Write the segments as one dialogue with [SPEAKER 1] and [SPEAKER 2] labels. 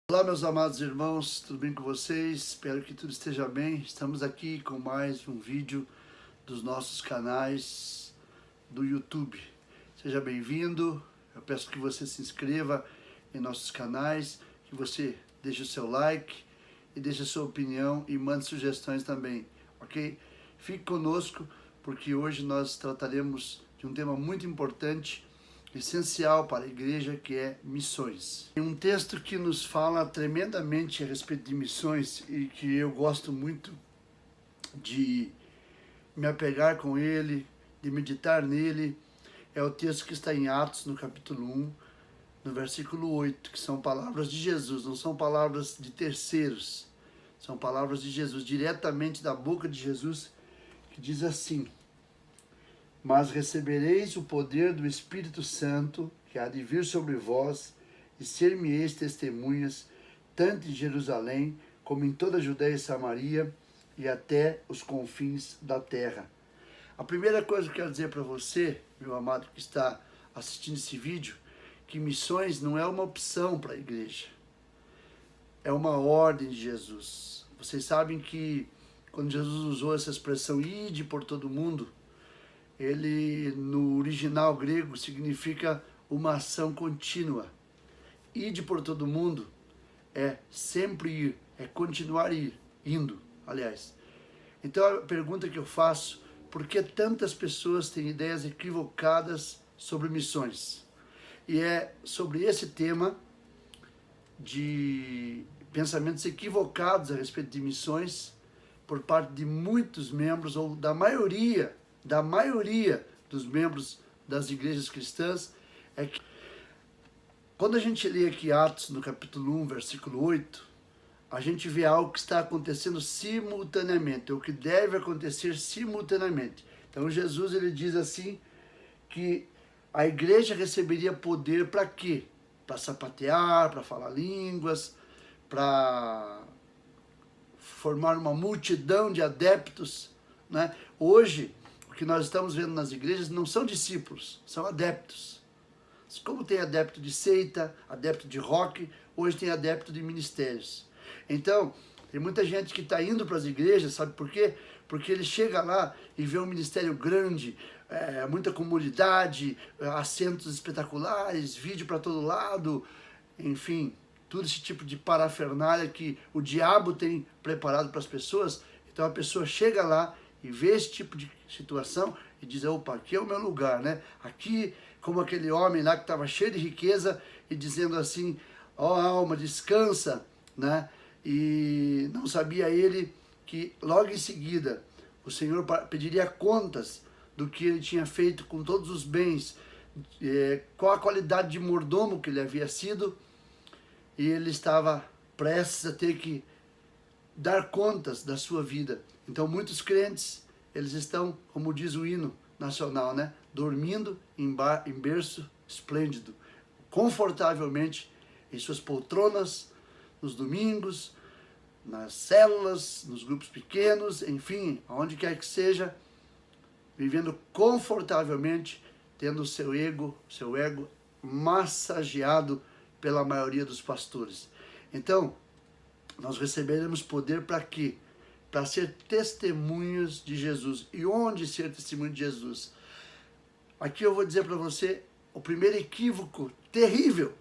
[SPEAKER 1] Olá, meus amados irmãos, tudo bem com vocês? Espero que tudo esteja bem. Estamos aqui com mais um vídeo dos nossos canais do YouTube. Seja bem-vindo. Eu peço que você se inscreva em nossos canais, que você deixe o seu like e deixe a sua opinião e mande sugestões também, ok? Fique conosco, porque hoje nós trataremos de um tema muito importante, essencial para a igreja, que é missões. Tem um texto que nos fala tremendamente a respeito de missões e que eu gosto muito de me apegar com ele, de meditar nele. É o texto que está em Atos, no capítulo 1, no versículo 8, que são palavras de Jesus, não são palavras de terceiros, são palavras de Jesus, diretamente da boca de Jesus, que diz assim: mas recebereis o poder do Espírito Santo, que há de vir sobre vós, e ser-me-eis testemunhas, tanto em Jerusalém, como em toda a Judéia e Samaria, e até os confins da terra. A primeira coisa que eu quero dizer para você, meu amado que está assistindo esse vídeo, que missões não é uma opção para a igreja, é uma ordem de Jesus. Vocês sabem que quando Jesus usou essa expressão, ide por todo mundo, ele, no original grego, significa uma ação contínua. Ide por todo mundo é sempre ir, é continuar indo, aliás. Então a pergunta que eu faço: por que tantas pessoas têm ideias equivocadas sobre missões? E é sobre esse tema de pensamentos equivocados a respeito de missões por parte de muitos membros, ou da maioria dos membros das igrejas cristãs, é que quando a gente lê aqui Atos, no capítulo 1, versículo 8, a gente vê algo que está acontecendo simultaneamente, ou que deve acontecer simultaneamente. Então Jesus, ele diz assim, que a igreja receberia poder para quê? Para sapatear, para falar línguas, para formar uma multidão de adeptos, né? Hoje, o que nós estamos vendo nas igrejas não são discípulos, são adeptos. Como tem adepto de seita, adepto de rock, hoje tem adepto de ministérios. Então, tem muita gente que está indo para as igrejas, sabe por quê? Porque ele chega lá e vê um ministério grande, muita comunidade, assentos espetaculares, vídeo para todo lado, enfim, todo esse tipo de parafernália que o diabo tem preparado para as pessoas. Então a pessoa chega lá e vê esse tipo de situação e diz: opa, aqui é o meu lugar, né? Aqui, como aquele homem lá que estava cheio de riqueza e dizendo assim: ó alma, descansa, né? E não sabia ele que logo em seguida o Senhor pediria contas do que ele tinha feito com todos os bens, qual a qualidade de mordomo que ele havia sido, e ele estava prestes a ter que dar contas da sua vida. Então muitos crentes, eles estão, como diz o hino nacional, né, dormindo em berço esplêndido, confortavelmente em suas poltronas, nos domingos, nas células, nos grupos pequenos, enfim, aonde quer que seja, vivendo confortavelmente, tendo o seu ego massageado pela maioria dos pastores. Então, nós receberemos poder para quê? Para ser testemunhas de Jesus. E onde ser testemunho de Jesus? Aqui eu vou dizer para você o primeiro equívoco terrível.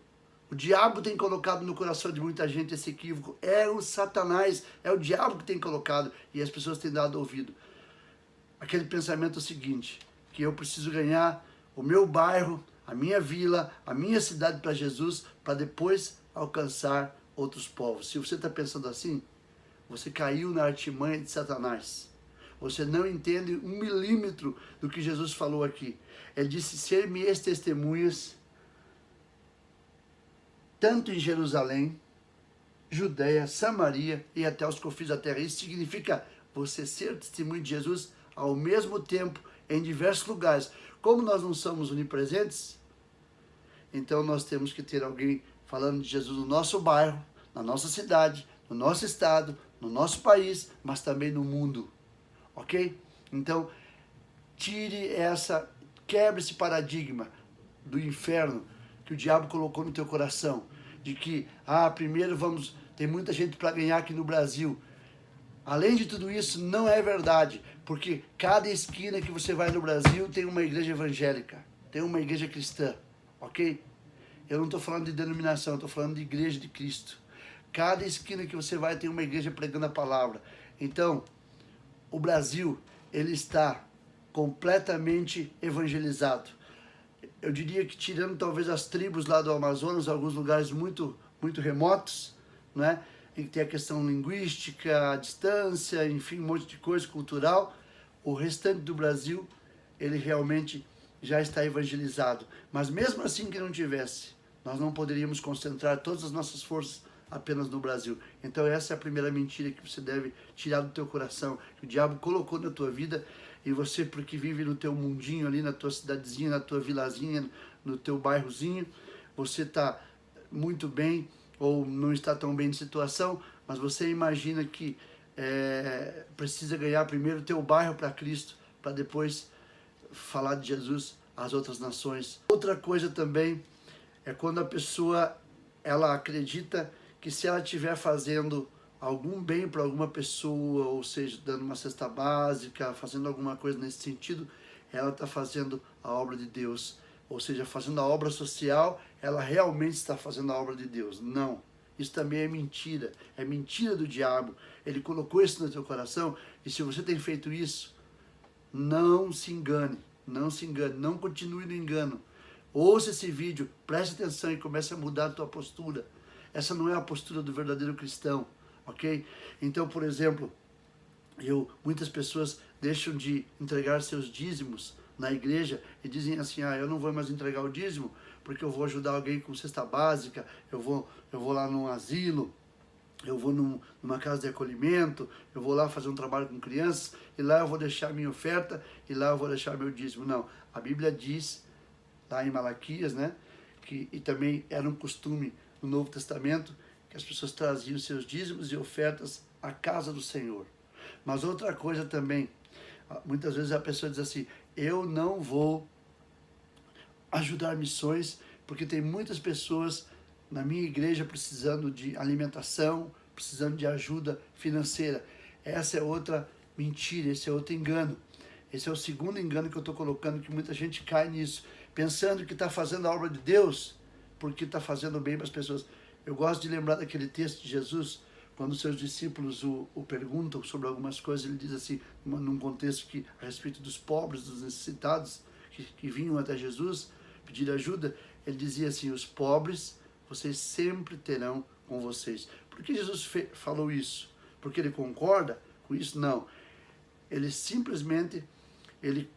[SPEAKER 1] O diabo tem colocado no coração de muita gente esse equívoco. É o Satanás, é o diabo que tem colocado, e as pessoas têm dado ouvido. Aquele pensamento seguinte: que eu preciso ganhar o meu bairro, a minha vila, a minha cidade para Jesus, para depois alcançar outros povos. Se você está pensando assim, você caiu na artimanha de Satanás. Você não entende 1 milímetro do que Jesus falou aqui. Ele disse: ser-me-eis testemunhas, tanto em Jerusalém, Judéia, Samaria e até os confins da terra. Isso significa você ser testemunho de Jesus ao mesmo tempo em diversos lugares. Como nós não somos onipresentes, então nós temos que ter alguém falando de Jesus no nosso bairro, na nossa cidade, no nosso estado, no nosso país, mas também no mundo, ok? Então, quebre esse paradigma do inferno que o diabo colocou no teu coração, de que, primeiro tem muita gente para ganhar aqui no Brasil. Além de tudo isso, não é verdade, porque cada esquina que você vai no Brasil tem uma igreja evangélica, tem uma igreja cristã, ok? Eu não estou falando de denominação, estou falando de igreja de Cristo. Cada esquina que você vai tem uma igreja pregando a palavra. Então, o Brasil, ele está completamente evangelizado. Eu diria que tirando talvez as tribos lá do Amazonas, alguns lugares muito, muito remotos, né? Em que tem a questão linguística, a distância, enfim, um monte de coisa cultural, o restante do Brasil, ele realmente já está evangelizado. Mas mesmo assim que não tivesse, nós não poderíamos concentrar todas as nossas forças apenas no Brasil. Então essa é a primeira mentira que você deve tirar do teu coração, que o diabo colocou na tua vida, e você, porque vive no teu mundinho ali, na tua cidadezinha, na tua vilazinha, no teu bairrozinho, você está muito bem, ou não está tão bem de situação, mas você imagina que precisa ganhar primeiro o teu bairro para Cristo, para depois falar de Jesus às outras nações. Outra coisa também é quando a pessoa, ela acredita que se ela estiver fazendo algum bem para alguma pessoa, ou seja, dando uma cesta básica, fazendo alguma coisa nesse sentido, ela está fazendo a obra de Deus. Ou seja, fazendo a obra social, ela realmente está fazendo a obra de Deus. Não. Isso também é mentira do diabo. Ele colocou isso no teu coração, e se você tem feito isso, não se engane, não continue no engano. Ouça esse vídeo, preste atenção e comece a mudar a tua postura. Essa não é a postura do verdadeiro cristão, ok? Então, por exemplo, muitas pessoas deixam de entregar seus dízimos na igreja e dizem assim, eu não vou mais entregar o dízimo porque eu vou ajudar alguém com cesta básica, eu vou lá num asilo, eu vou numa casa de acolhimento, eu vou lá fazer um trabalho com crianças, e lá eu vou deixar minha oferta, e lá eu vou deixar meu dízimo. Não, a Bíblia diz, lá em Malaquias, né, e também era um costume no Novo Testamento, que as pessoas traziam seus dízimos e ofertas à casa do Senhor. Mas outra coisa também, muitas vezes a pessoa diz assim, eu não vou ajudar missões, porque tem muitas pessoas na minha igreja precisando de alimentação, precisando de ajuda financeira. Essa é outra mentira, esse é outro engano. Esse é o segundo engano que eu estou colocando, que muita gente cai nisso, pensando que está fazendo a obra de Deus, porque está fazendo bem para as pessoas. Eu gosto de lembrar daquele texto de Jesus, quando seus discípulos o perguntam sobre algumas coisas, ele diz assim, num contexto a respeito dos pobres, dos necessitados, que vinham até Jesus pedir ajuda, ele dizia assim, os pobres vocês sempre terão com vocês. Por que Jesus falou isso? Porque ele concorda com isso? Não. Ele simplesmente, ele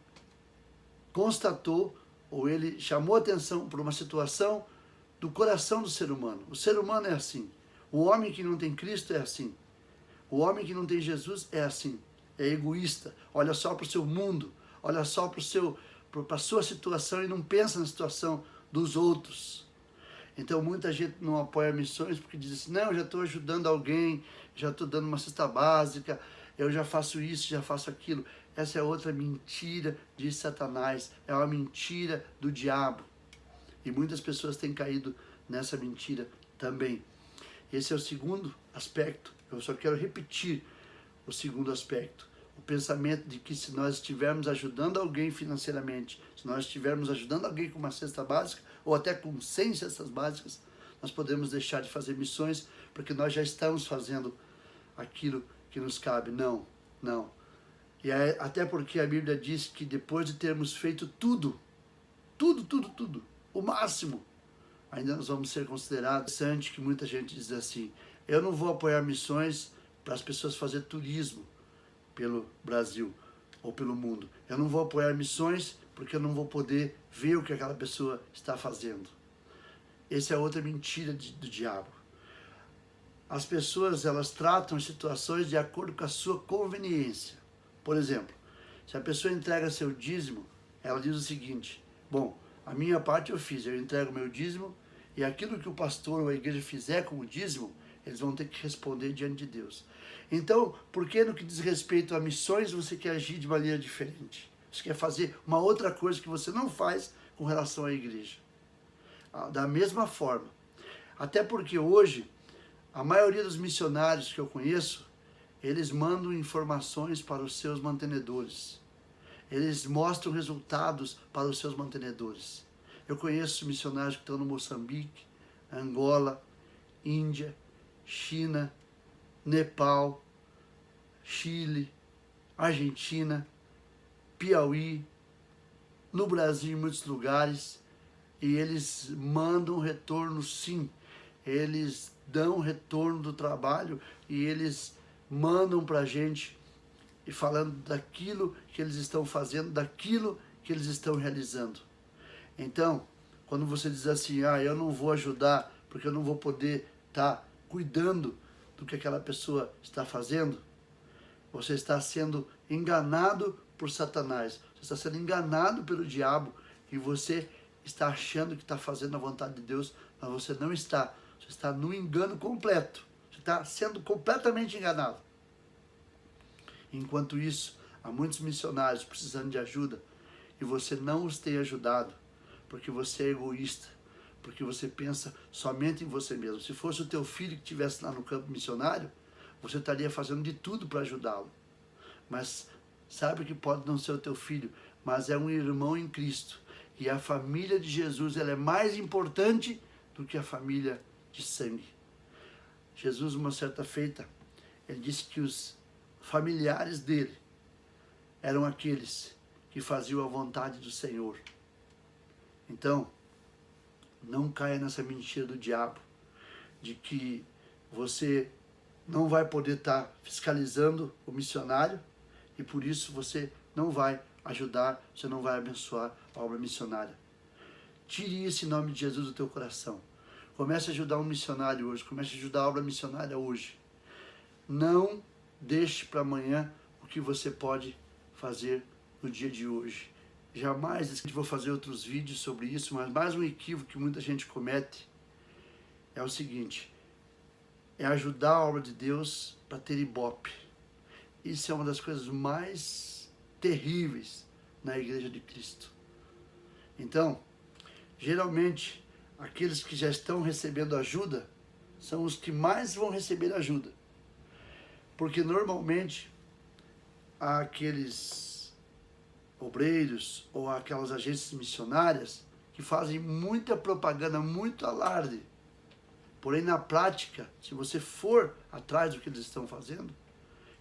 [SPEAKER 1] constatou, ou ele chamou atenção para uma situação do coração do ser humano. O ser humano é assim. O homem que não tem Cristo é assim. O homem que não tem Jesus é assim. É egoísta. Olha só para o seu mundo. Olha só para a sua situação e não pensa na situação dos outros. Então muita gente não apoia missões porque diz assim, não, eu já estou ajudando alguém, já estou dando uma cesta básica, eu já faço isso, já faço aquilo. Essa é outra mentira de Satanás, é uma mentira do diabo. E muitas pessoas têm caído nessa mentira também. Esse é o segundo aspecto, eu só quero repetir o segundo aspecto. O pensamento de que se nós estivermos ajudando alguém financeiramente, se nós estivermos ajudando alguém com uma cesta básica, ou até com 100 cestas básicas, nós podemos deixar de fazer missões, porque nós já estamos fazendo aquilo que nos cabe. Não, não. E até porque a Bíblia diz que depois de termos feito tudo, o máximo, ainda nós vamos ser considerados. Interessante que muita gente diz assim, eu não vou apoiar missões para as pessoas fazerem turismo pelo Brasil ou pelo mundo. Eu não vou apoiar missões porque eu não vou poder ver o que aquela pessoa está fazendo. Essa é outra mentira do diabo. As pessoas, elas tratam as situações de acordo com a sua conveniência. Por exemplo, se a pessoa entrega seu dízimo, ela diz o seguinte, bom, a minha parte eu fiz, eu entrego meu dízimo, e aquilo que o pastor ou a igreja fizer com o dízimo, eles vão ter que responder diante de Deus. Então, por que no que diz respeito a missões você quer agir de maneira diferente? Você quer fazer uma outra coisa que você não faz com relação à igreja? Da mesma forma, Até porque hoje, a maioria dos missionários que eu conheço, eles mandam informações para os seus mantenedores. Eles mostram resultados para os seus mantenedores. Eu conheço missionários que estão no Moçambique, Angola, Índia, China, Nepal, Chile, Argentina, Piauí, no Brasil, em muitos lugares, e eles mandam retorno, sim. Eles dão retorno do trabalho e eles mandam para a gente e falando daquilo que eles estão fazendo, daquilo que eles estão realizando. Então, quando você diz assim, eu não vou ajudar porque eu não vou poder estar cuidando do que aquela pessoa está fazendo, você está sendo enganado por Satanás, você está sendo enganado pelo diabo e você está achando que está fazendo a vontade de Deus, mas você não está. Você está no engano completo. Você está sendo completamente enganado. Enquanto isso, há muitos missionários precisando de ajuda e você não os tem ajudado porque você é egoísta, porque você pensa somente em você mesmo. Se fosse o teu filho que estivesse lá no campo missionário, você estaria fazendo de tudo para ajudá-lo. Mas sabe que pode não ser o teu filho, mas é um irmão em Cristo. E a família de Jesus, ela é mais importante do que a família de sangue. Jesus, uma certa feita, ele disse que os familiares dele eram aqueles que faziam a vontade do Senhor. Então, não caia nessa mentira do diabo, de que você não vai poder estar fiscalizando o missionário e por isso você não vai ajudar, você não vai abençoar a obra missionária. Tire esse nome de Jesus do teu coração. Comece a ajudar um missionário hoje, comece a ajudar a obra missionária hoje. Não deixe para amanhã o que você pode fazer no dia de hoje. Jamais vou fazer outros vídeos sobre isso, mas mais um equívoco que muita gente comete é o seguinte, é ajudar a obra de Deus para ter ibope. Isso é uma das coisas mais terríveis na Igreja de Cristo. Então, geralmente, aqueles que já estão recebendo ajuda são os que mais vão receber ajuda. Porque normalmente, aqueles obreiros ou aquelas agências missionárias que fazem muita propaganda, muito alarde. Porém, na prática, se você for atrás do que eles estão fazendo,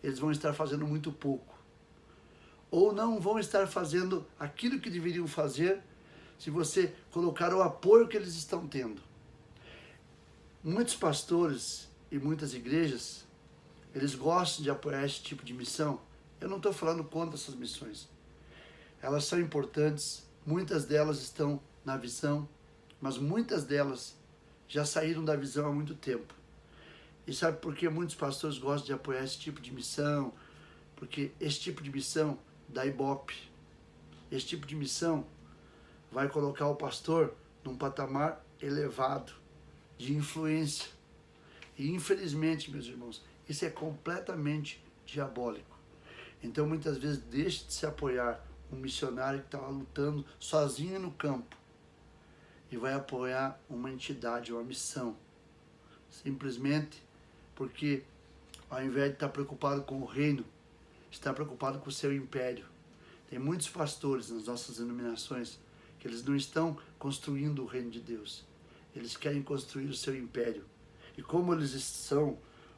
[SPEAKER 1] eles vão estar fazendo muito pouco. Ou não vão estar fazendo aquilo que deveriam fazer se você colocar o apoio que eles estão tendo. Muitos pastores e muitas igrejas, eles gostam de apoiar esse tipo de missão. Eu não estou falando contra essas missões. Elas são importantes, muitas delas estão na visão, mas muitas delas já saíram da visão há muito tempo. E sabe por que muitos pastores gostam de apoiar esse tipo de missão? Porque esse tipo de missão dá ibope. Esse tipo de missão vai colocar o pastor num patamar elevado de influência. E infelizmente, meus irmãos, isso é completamente diabólico. Então muitas vezes deixe de se apoiar um missionário que está lá lutando sozinho no campo e vai apoiar uma entidade, uma missão. Simplesmente porque ao invés de estar preocupado com o reino, está preocupado com o seu império. Tem muitos pastores nas nossas denominações que eles não estão construindo o reino de Deus. Eles querem construir o seu império. E como eles são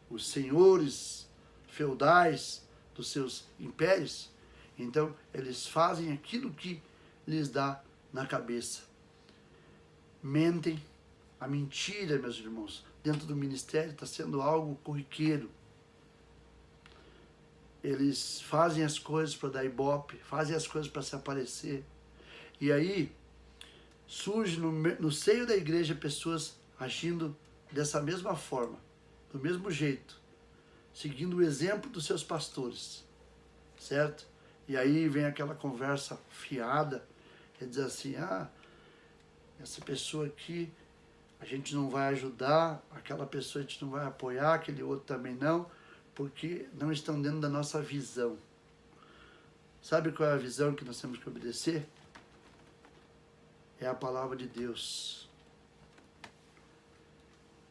[SPEAKER 1] os senhores feudais dos seus impérios, então eles fazem aquilo que lhes dá na cabeça. Mentem. A mentira, meus irmãos, dentro do ministério está sendo algo corriqueiro. Eles fazem as coisas para dar ibope, fazem as coisas para se aparecer. E aí surge no seio da igreja pessoas agindo dessa mesma forma, do mesmo jeito, seguindo o exemplo dos seus pastores, certo? E aí vem aquela conversa fiada, que diz assim, essa pessoa aqui a gente não vai ajudar, aquela pessoa a gente não vai apoiar, aquele outro também não, porque não estão dentro da nossa visão. Sabe qual é a visão que nós temos que obedecer? É a palavra de Deus.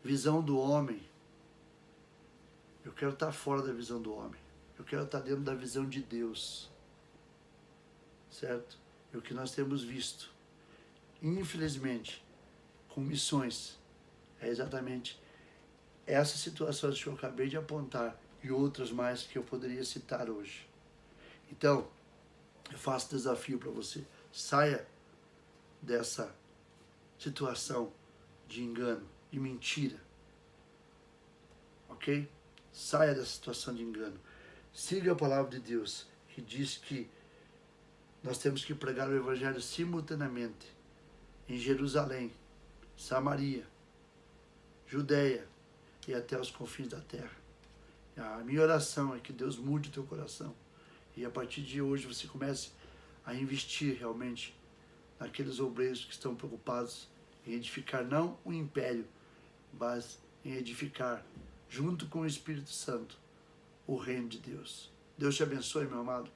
[SPEAKER 1] visão do homem. Eu quero estar fora da visão do homem. Eu quero estar dentro da visão de Deus. Certo? É o que nós temos visto. Infelizmente, com missões, é exatamente essas situações que eu acabei de apontar e outras mais que eu poderia citar hoje. Então, eu faço desafio para você. Saia dessa situação de engano, de mentira. Ok? Saia dessa situação de engano. Siga a palavra de Deus, que diz que nós temos que pregar o Evangelho simultaneamente em Jerusalém, Samaria, Judeia e até os confins da terra. A minha oração é que Deus mude o teu coração e a partir de hoje você comece a investir realmente naqueles obreiros que estão preocupados em edificar não um império, mas em edificar, junto com o Espírito Santo, o reino de Deus. Deus te abençoe, meu amado.